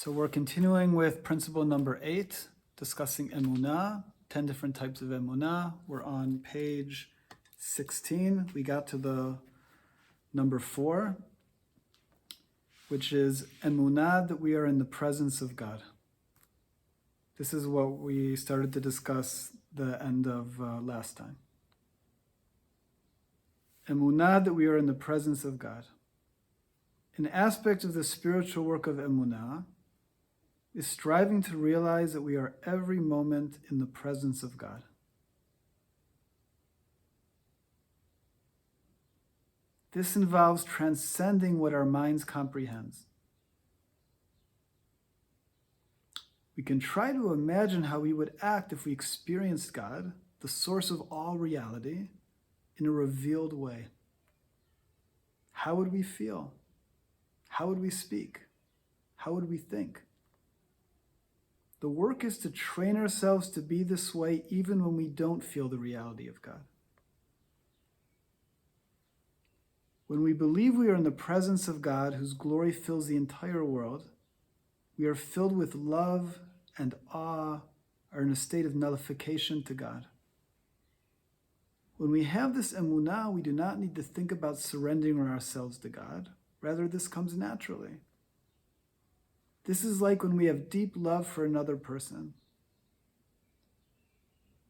So we're continuing with principle number 8, discussing emunah, 10 different types of emunah. We're on page 16. We got to the number 4, which is emunah, that we are in the presence of God. This is what we started to discuss the end of last time. Emunah, that we are in the presence of God. An aspect of the spiritual work of emunah is striving to realize that we are every moment in the presence of God. This involves transcending what our minds comprehend. We can try to imagine how we would act if we experienced God, the source of all reality, in a revealed way. How would we feel? How would we speak? How would we think? The work is to train ourselves to be this way even when we don't feel the reality of God. When we believe we are in the presence of God, whose glory fills the entire world, we are filled with love and awe, are in a state of nullification to God. When we have this emunah, we do not need to think about surrendering ourselves to God. Rather, this comes naturally. This is like when we have deep love for another person.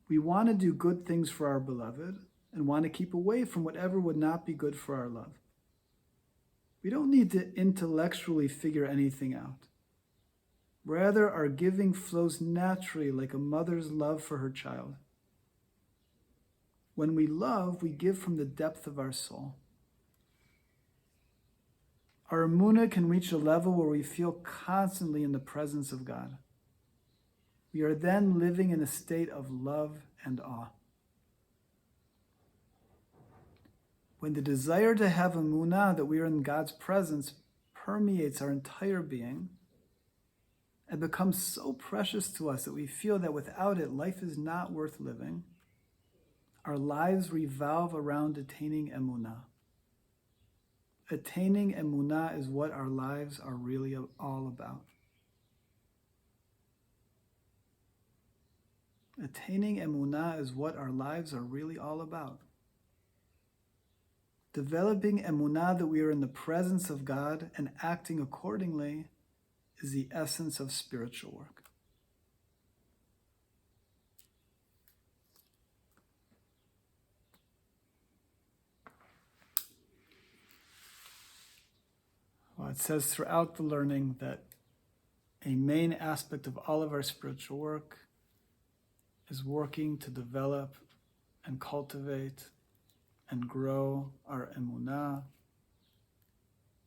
We want to do good things for our beloved and want to keep away from whatever would not be good for our love. We don't need to intellectually figure anything out. Rather, our giving flows naturally like a mother's love for her child. When we love, we give from the depth of our soul. Our emunah can reach a level where we feel constantly in the presence of God. We are then living in a state of love and awe. When the desire to have emunah, that we are in God's presence, permeates our entire being and becomes so precious to us that we feel that without it, life is not worth living, our lives revolve around attaining emunah. Attaining emunah is what our lives are really all about. Attaining emunah is what our lives are really all about. Developing emunah that we are in the presence of God and acting accordingly is the essence of spiritual work. Well, it says throughout the learning that a main aspect of all of our spiritual work is working to develop and cultivate and grow our emunah,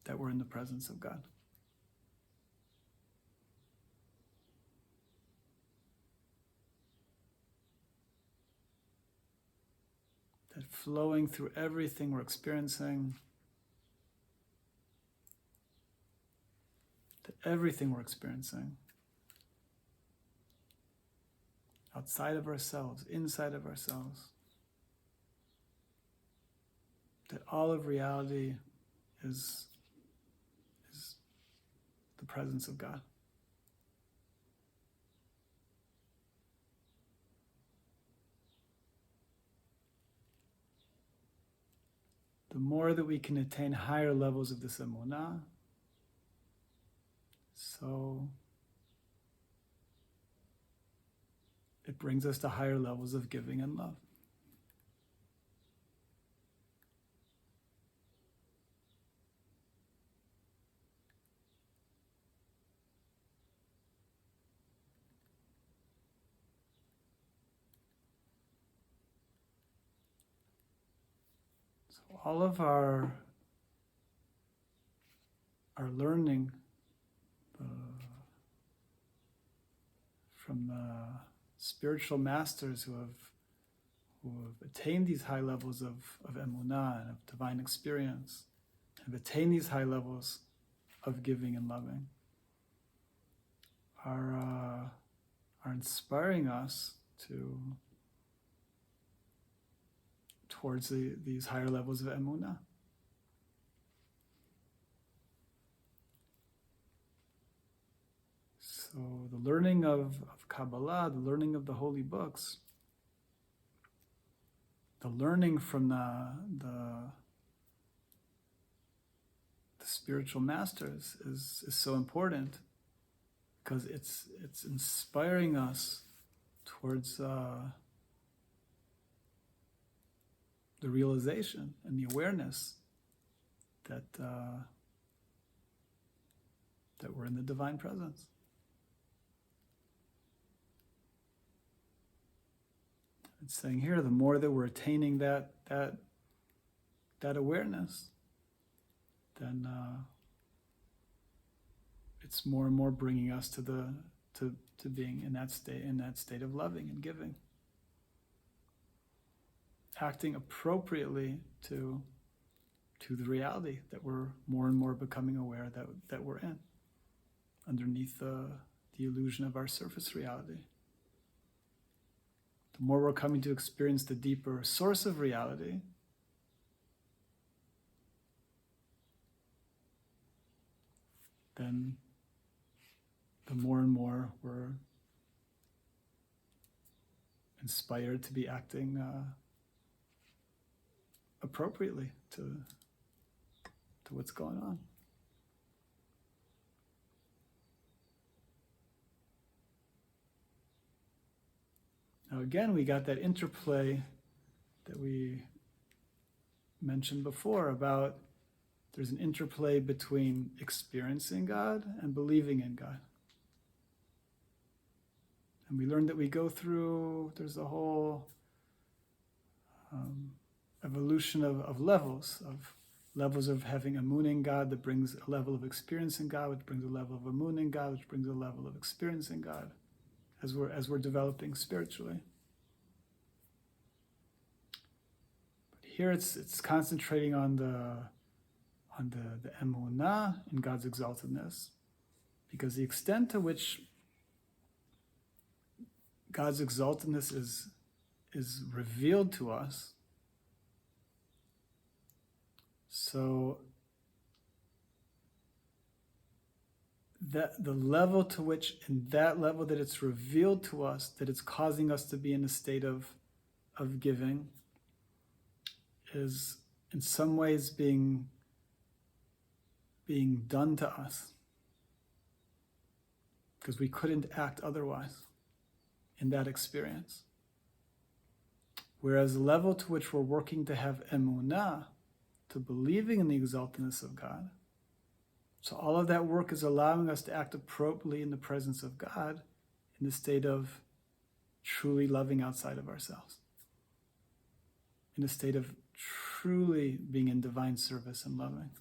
that we're in the presence of God. That flowing through everything we're experiencing, everything we're experiencing, outside of ourselves, inside of ourselves, that all of reality is the presence of God. The more that we can attain higher levels of this emunah, so it brings us to higher levels of giving and love. So all of our learning from the spiritual masters who have attained these high levels of emunah and of divine experience, have attained these high levels of giving and loving, are inspiring us towards these higher levels of emunah. So the learning of Kabbalah, the learning of the holy books, the learning from the spiritual masters is so important, because it's inspiring us towards the realization and the awareness that we're in the divine presence. It's saying here, the more that we're attaining that awareness, then it's more and more bringing us to being in that state of loving and giving, acting appropriately to the reality that we're more and more becoming aware that we're in, underneath the illusion of our surface reality. The more we're coming to experience the deeper source of reality, then the more and more we're inspired to be acting appropriately to what's going on. Now again, we got that interplay that we mentioned before about there's an interplay between experiencing God and believing in God. And we learned that we go through, there's a whole evolution of levels of having emunah in God that brings a level of experiencing God, which brings a level of emunah in God, which brings a level of experiencing God as we're developing spiritually. But here it's concentrating on the emunah in God's exaltedness, because the extent to which God's exaltedness is revealed to us, so that the level to which, in that level that it's revealed to us, that it's causing us to be in a state of giving, is in some ways being done to us, because we couldn't act otherwise in that experience. Whereas the level to which we're working to have emunah, to believing in the exaltedness of God, so all of that work is allowing us to act appropriately in the presence of God, in the state of truly loving outside of ourselves, in a state of truly being in divine service and loving.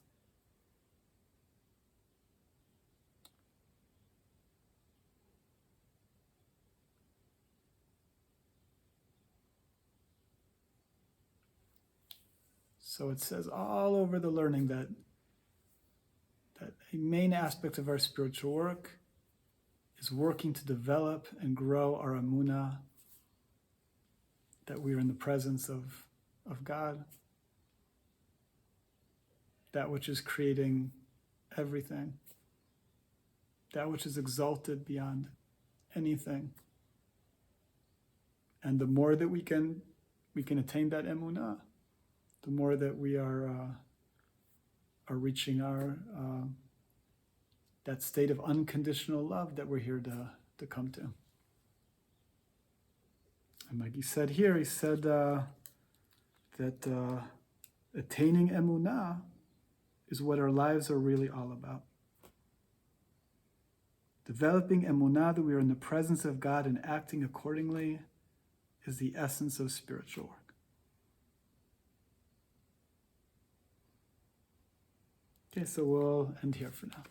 So it says all over the learning that a main aspect of our spiritual work is working to develop and grow our emunah, that we are in the presence of God, that which is creating everything, that which is exalted beyond anything. And the more that we can attain that emunah, the more that we are reaching our that state of unconditional love that we're here to come to. And like he said here, he said that attaining emunah is what our lives are really all about. Developing emunah that we are in the presence of God and acting accordingly is the essence of spiritual work. Okay, so we'll end here for now.